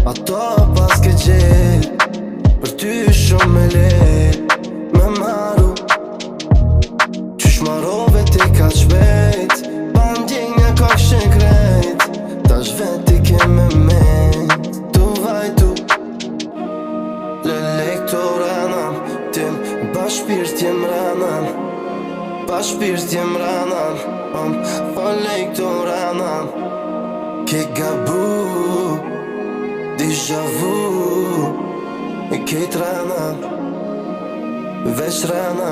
Ato pas ke gjet për ty shumë me let me maru. Qysh marove ti ka shpejt pa ndjenja kokshën krejt. Tash veti ke me tu vajtu L'elektoranam tim ba shpirt jem ranam. Pa shpirt jem ranam L'elektoranam ke gabu Déjà vu, e këtë rana, veç rana